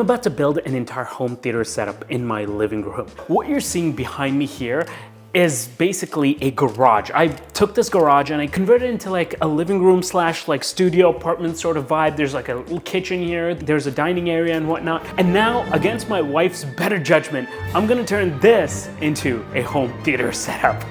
about to build an entire home theater setup in my living room. What you're seeing behind me here is basically a garage. I took this garage and I converted it into like a living room slash like studio apartment sort of vibe. There's like a little kitchen here, there's a dining area and whatnot. And now, against my wife's better judgment, I'm gonna turn this into a home theater setup.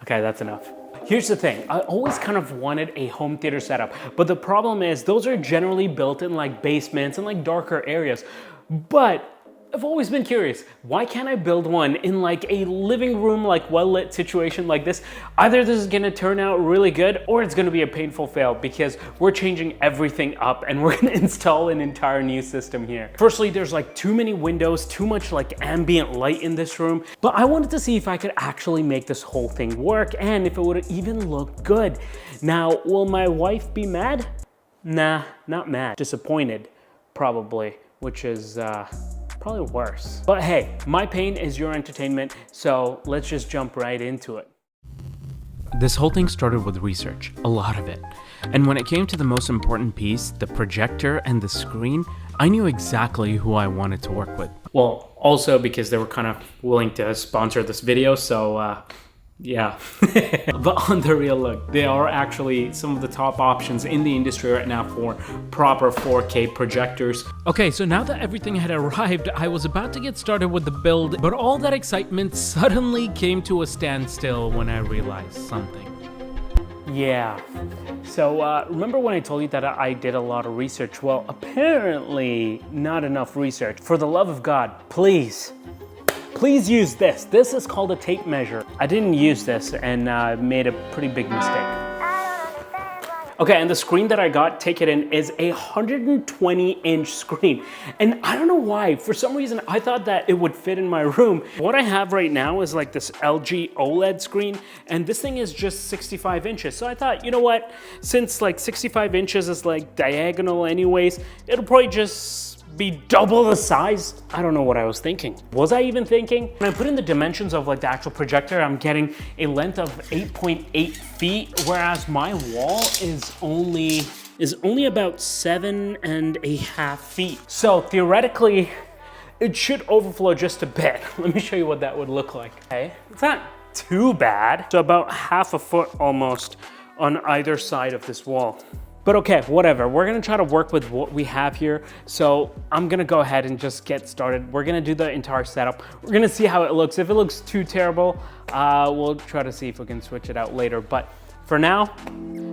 Okay, that's enough. Here's the thing, I always kind of wanted a home theater setup, but the problem is those are generally built in like basements and like darker areas. But I've always been curious, why can't I build one in like a living room, like well-lit situation like this? Either this is gonna turn out really good or it's gonna be a painful fail because we're changing everything up and we're gonna install an entire new system here. Firstly, there's like too many windows, too much like ambient light in this room, but I wanted to see if I could actually make this whole thing work and if it would even look good. Now, will my wife be mad? Nah, not mad, disappointed, probably, which is, probably worse. But hey, my pain is your entertainment, so let's just jump right into it. This whole thing started with research, a lot of it. And when it came to the most important piece, the projector and the screen, I knew exactly who I wanted to work with. Well, also because they were kind of willing to sponsor this video, so yeah. But on the real look, they are actually some of the top options in the industry right now for proper 4K projectors. Okay, so now that everything had arrived, I was about to get started with the build, but all that excitement suddenly came to a standstill when I realized something. Yeah, so remember when I told you that I did a lot of research? Well, apparently not enough research. For the love of God, please use this. This is called a tape measure. I didn't use this and made a pretty big mistake. Okay, and the screen that I got, take it in, is a 120-inch screen. And I don't know why, for some reason, I thought that it would fit in my room. What I have right now is like this LG OLED screen, and this thing is just 65 inches. So I thought, you know what, since like 65 inches is like diagonal anyways, it'll probably just be double the size. I don't know what I was thinking. Was I even thinking? When I put in the dimensions of like the actual projector, I'm getting a length of 8.8 feet, whereas my wall is only about 7.5 feet. So theoretically, it should overflow just a bit. Let me show you what that would look like. Okay, it's not too bad. So about half a foot almost on either side of this wall. But okay, whatever. We're gonna try to work with what we have here. So I'm gonna go ahead and just get started. We're gonna do the entire setup. We're gonna see how it looks. If it looks too terrible, we'll try to see if we can switch it out later. But for now,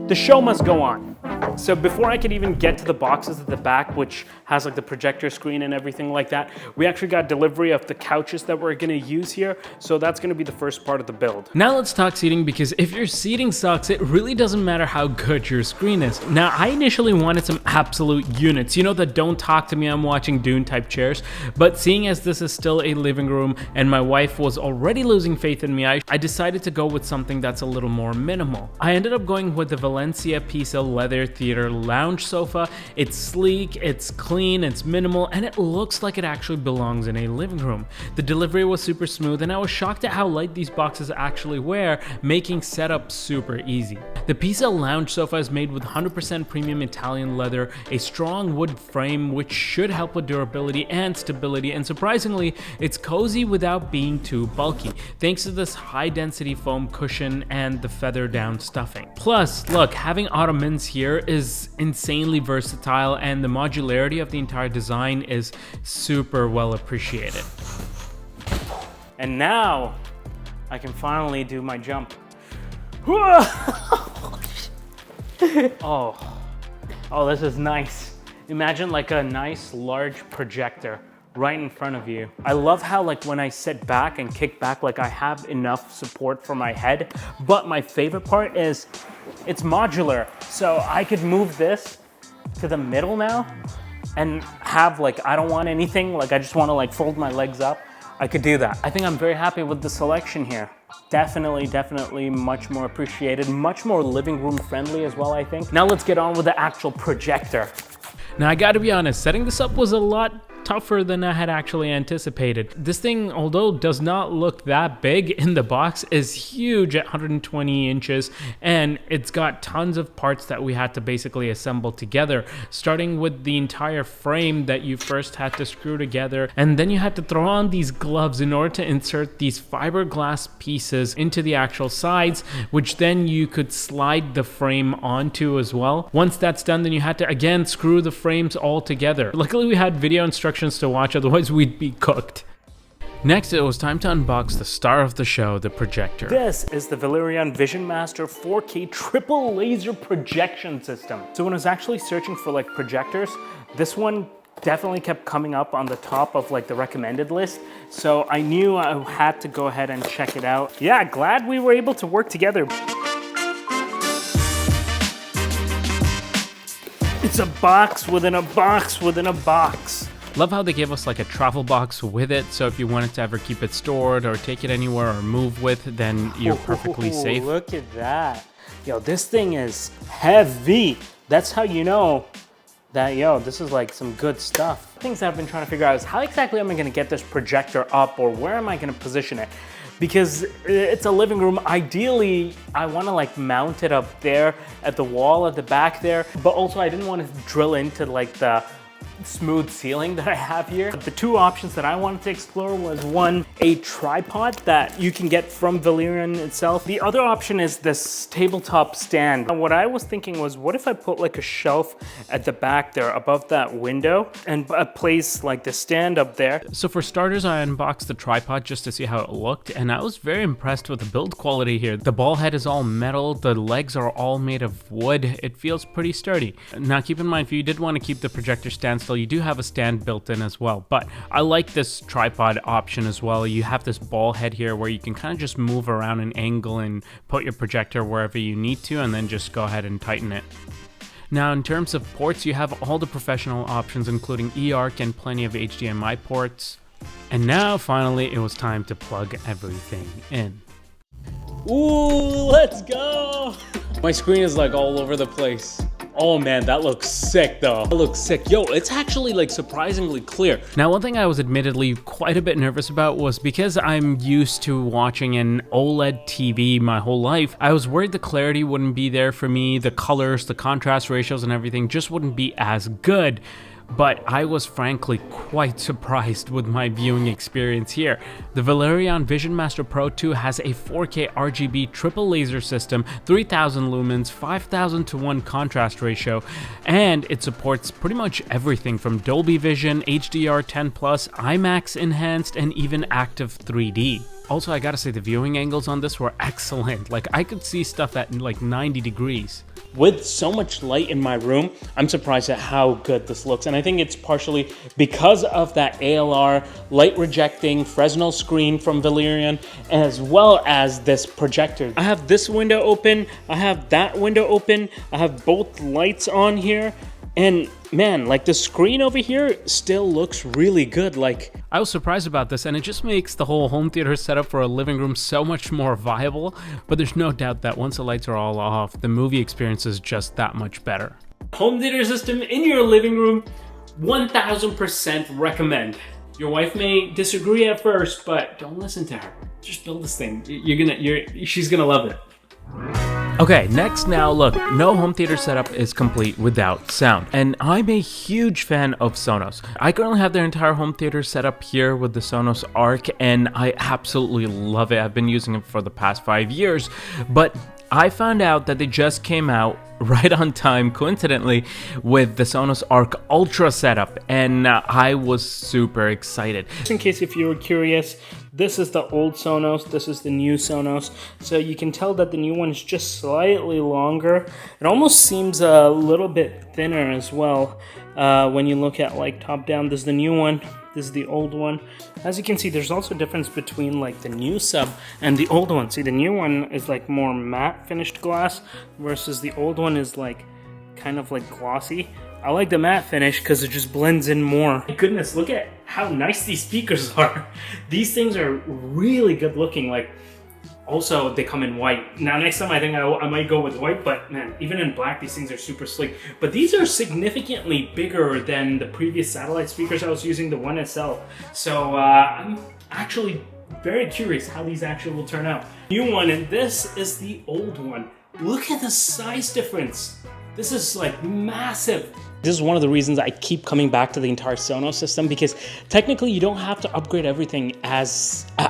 the show must go on. So before I could even get to the boxes at the back, which has like the projector screen and everything like that, we actually got delivery of the couches that we're gonna use here. So that's gonna be the first part of the build. Now let's talk seating, because if your seating sucks, it really doesn't matter how good your screen is. Now, I initially wanted some absolute units, you know, the don't talk to me, I'm watching Dune type chairs. But seeing as this is still a living room and my wife was already losing faith in me, I decided to go with something that's a little more minimal. I ended up going with the Valencia Pisa leather theater lounge sofa. It's sleek, it's clean, it's minimal, and it looks like it actually belongs in a living room. The delivery was super smooth, and I was shocked at how light these boxes actually wear, making setup super easy. The Pisa lounge sofa is made with 100% premium Italian leather, a strong wood frame which should help with durability and stability, and surprisingly, it's cozy without being too bulky, thanks to this high density foam cushion and the feather down stuffing. Plus, look, having Ottomans here is insanely versatile, and the modularity of the entire design is super well appreciated. And now I can do my jump. Oh, this is nice. Imagine like a nice large projector right in front of you. I love how like when I sit back and kick back, like I have enough support for my head, but my favorite part is it's modular. So I could move this to the middle now and have like, I don't want anything, like I just want to like fold my legs up. I could do that. I think I'm very happy with the selection here. Definitely much more appreciated, much more living room friendly as well, I think. Now let's get on with the actual projector. Now I gotta be honest, setting this up was a lot tougher than I had actually anticipated. This thing, although does not look that big in the box, is huge at 120 inches, and it's got tons of parts that we had to basically assemble together, starting with the entire frame that you first had to screw together, and then you had to throw on these gloves in order to insert these fiberglass pieces into the actual sides, which then you could slide the frame onto as well. Once that's done, then you had to again screw the frames all together. Luckily we had video instructions to watch, otherwise we'd be cooked. Next, it was time to unbox the star of the show, the projector. This is the Valerion VisionMaster 4K triple laser projection system. So when I was actually searching for like projectors, this one definitely kept coming up on the top of like the recommended list. So I knew I had to go ahead and check it out. Yeah, glad we were able to work together. It's a box within a box within a box. Love how they gave us like a travel box with it, so if you wanted to ever keep it stored or take it anywhere or move with, then you're perfectly safe. Look at that. Yo, this thing is heavy. That's how you know that, yo, this is like some good stuff. Things that I've been trying to figure out is how exactly am I gonna get this projector up, or where am I gonna position it? Because it's a living room. Ideally, I wanna like mount it up there at the wall at the back there, but also I didn't want to drill into like the smooth ceiling that I have here. The two options that I wanted to explore was one, a tripod that you can get from Valerion itself. The other option is this tabletop stand. And what I was thinking was, what if I put like a shelf at the back there above that window and place like the stand up there? So for starters, I unboxed the tripod just to see how it looked, and I was very impressed with the build quality here. The ball head is all metal, the legs are all made of wood. It feels pretty sturdy. Now keep in mind, if you did want to keep the projector stand still, you do have a stand built in as well, but I like this tripod option as well. You have this ball head here where you can kind of just move around an angle and put your projector wherever you need to, and then just go ahead and tighten it. Now in terms of ports, you have all the professional options, including eARC and plenty of HDMI ports. And now finally it was time to plug everything in. Ooh, let's go! My screen is like all over the place. Oh man, that looks sick though. That looks sick. Yo, it's actually like surprisingly clear. Now, one thing I was admittedly quite a bit nervous about was because I'm used to watching an OLED TV my whole life, I was worried the clarity wouldn't be there for me, the colors, the contrast ratios and everything just wouldn't be as good. But I was frankly quite surprised with my viewing experience here. The Valerion VisionMaster Pro 2 has a 4K RGB triple laser system, 3000 lumens, 5000 to 1 contrast ratio, and it supports pretty much everything from Dolby Vision, HDR10+, IMAX enhanced, and even active 3D. Also, I gotta say the viewing angles on this were excellent. Like, I could see stuff at like 90 degrees. With so much light in my room, I'm surprised at how good this looks. And I think it's partially because of that ALR light rejecting Fresnel screen from Valerion, as well as this projector. I have this window open, I have that window open, I have both lights on here. And man, like the screen over here still looks really good. Like, I was surprised about this, and it just makes the whole home theater setup for a living room so much more viable, but there's no doubt that once the lights are all off, the movie experience is just that much better. Home theater system in your living room, 1000% recommend. Your wife may disagree at first, but don't listen to her. Just build this thing. She's gonna love it. Okay, next now look, no home theater setup is complete without sound, and I'm a huge fan of Sonos. I currently have their entire home theater setup here with the Sonos Arc, and I absolutely love it. I've been using it for the past 5 years, but I found out that they just came out right on time, coincidentally, with the Sonos Arc Ultra setup, and I was super excited. Just in case if you were curious, this is the old Sonos, this is the new Sonos, so you can tell that the new one is just slightly longer. It almost seems a little bit thinner as well when you look at like top down. This is the new one, this is the old one. As you can see, there's also a difference between like the new sub and the old one. See, the new one is like more matte finished glass versus the old one is like kind of like glossy. I like the matte finish because it just blends in more. My goodness, look at how nice these speakers are. These things are really good looking. Like, Also, they come in white. Now, next time I think I might go with white, but man, even in black, these things are super sleek. But these are significantly bigger than the previous satellite speakers I was using, the 1SL. So I'm actually very curious how these actually will turn out. New one, and this is the old one. Look at the size difference. This is like massive. This is one of the reasons I keep coming back to the entire Sonos system, because technically you don't have to upgrade everything at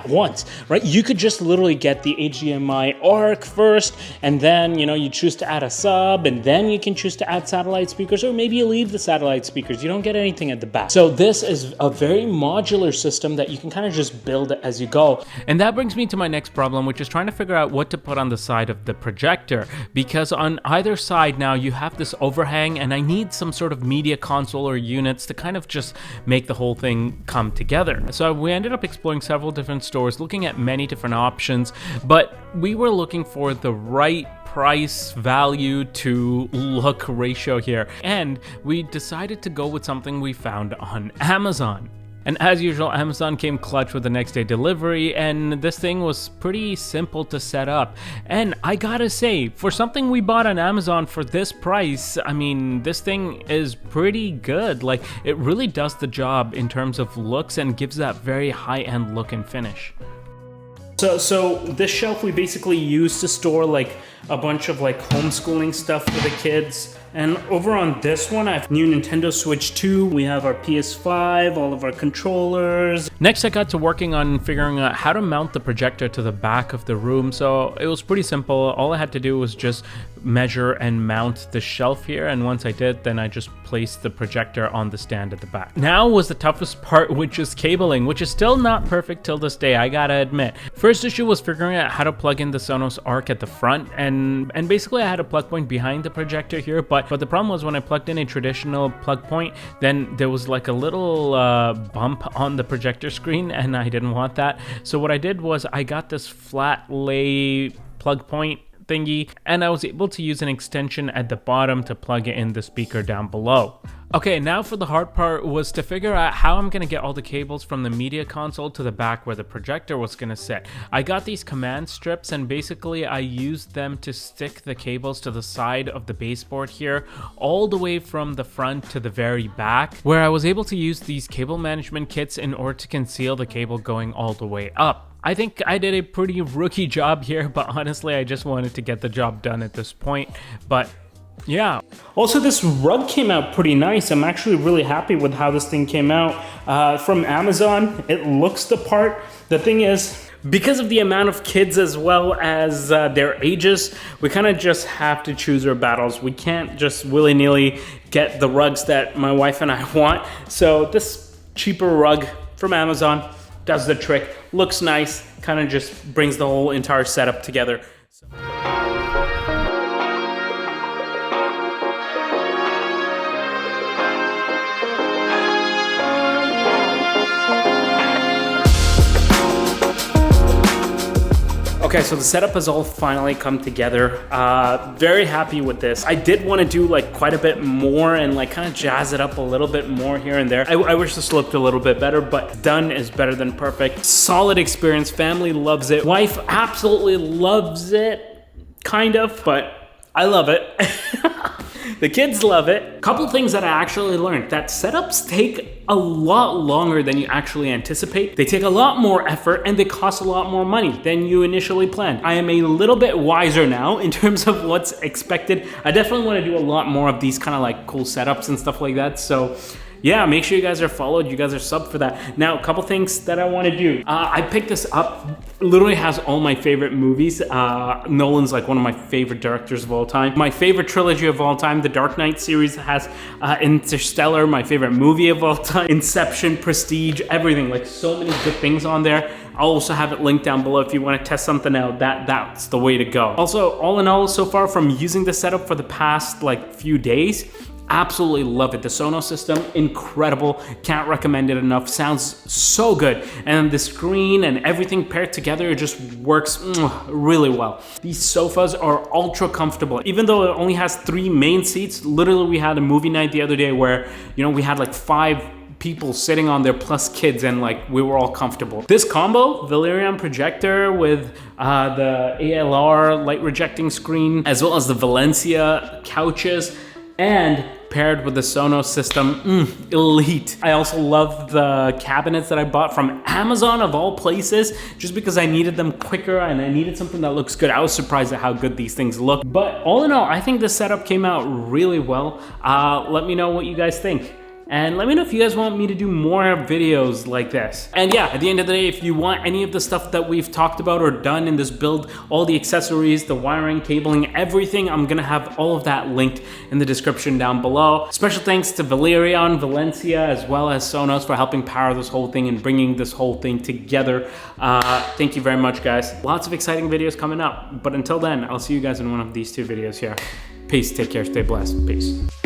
once, right? You could just literally get the HDMI ARC first, and then, you know, you choose to add a sub, and then you can choose to add satellite speakers, or maybe you leave the satellite speakers. You don't get anything at the back. So this is a very modular system that you can kind of just build as you go. And that brings me to my next problem, which is trying to figure out what to put on the side of the projector, because on either side now you have this overhang, and I need some sort of media console or units to kind of just make the whole thing come together. So we ended up exploring several different stores, looking at many different options, but we were looking for the right price value to look ratio here, and we decided to go with something we found on Amazon. And as usual, Amazon came clutch with the next day delivery, and this thing was pretty simple to set up. And I gotta say, for something we bought on Amazon for this price, I mean, this thing is pretty good. Like, it really does the job in terms of looks and gives that very high-end look and finish. So this shelf we basically use to store like a bunch of like homeschooling stuff for the kids. And over on this one, I have new Nintendo Switch 2. We have our PS5, all of our controllers. Next, I got to working on figuring out how to mount the projector to the back of the room. So it was pretty simple. All I had to do was just measure and mount the shelf here. And once I did, then I just placed the projector on the stand at the back. Now was the toughest part, which is cabling, which is still not perfect till this day, I gotta admit. First issue was figuring out how to plug in the Sonos ARC at the front. And basically I had a plug point behind the projector here, but the problem was when I plugged in a traditional plug point, then there was like a little bump on the projector screen, and I didn't want that. So what I did was I got this flat lay plug point thingy, and I was able to use an extension at the bottom to plug in the speaker down below. Okay, now for the hard part was to figure out how I'm gonna get all the cables from the media console to the back where the projector was gonna sit. I got these command strips, and basically I used them to stick the cables to the side of the baseboard here, all the way from the front to the very back, where I was able to use these cable management kits in order to conceal the cable going all the way up. I think I did a pretty rookie job here, but honestly I just wanted to get the job done at this point. But yeah. Also, this rug came out pretty nice. I'm actually really happy with how this thing came out. From Amazon, it looks the part. The thing is, because of the amount of kids as well as their ages, we kind of just have to choose our battles. We can't just willy-nilly get the rugs that my wife and I want. So this cheaper rug from Amazon does the trick. Looks nice, kind of just brings the whole entire setup together. Okay, so the setup has all finally come together. Very happy with this. I did want to do like quite a bit more and like kind of jazz it up a little bit more here and there. I wish this looked a little bit better, but done is better than perfect. Solid experience. Family loves it. Wife absolutely loves it, kind of, but I love it. The kids love it. Couple things that I actually learned, that setups take a lot longer than you actually anticipate. They take a lot more effort and they cost a lot more money than you initially planned. I am a little bit wiser now in terms of what's expected. I definitely want to do a lot more of these kind of like cool setups and stuff like that. So yeah, make sure you guys are followed, you guys are subbed for that. Now, a couple things that I want to do. I picked this up, literally has all my favorite movies. Nolan's like one of my favorite directors of all time. My favorite trilogy of all time, the Dark Knight series, has Interstellar, my favorite movie of all time, Inception, Prestige, everything, like so many good things on there. I'll also have it linked down below if you want to test something out. That's the way to go. Also, all in all, so far from using the setup for the past like few days, absolutely love it. The Sonos system, incredible. Can't recommend it enough. Sounds so good. And the screen and everything paired together, it just works really well. These sofas are ultra comfortable. Even though it only has 3 main seats, literally we had a movie night the other day where, you know, we had like 5 people sitting on there plus kids, and like we were all comfortable. This combo, Valerion projector with the ALR light rejecting screen, as well as the Valencia couches, and paired with the Sonos system, elite. I also love the cabinets that I bought from Amazon of all places, just because I needed them quicker and I needed something that looks good. I was surprised at how good these things look. But all in all, I think this setup came out really well. Let me know what you guys think. And let me know if you guys want me to do more videos like this. And yeah, at the end of the day, if you want any of the stuff that we've talked about or done in this build, all the accessories, the wiring, cabling, everything, I'm gonna have all of that linked in the description down below. Special thanks to Valerion, Valencia, as well as Sonos for helping power this whole thing and bringing this whole thing together. Thank you very much, guys. Lots of exciting videos coming up. But until then, I'll see you guys in one of these two videos here. Peace, take care, stay blessed, peace.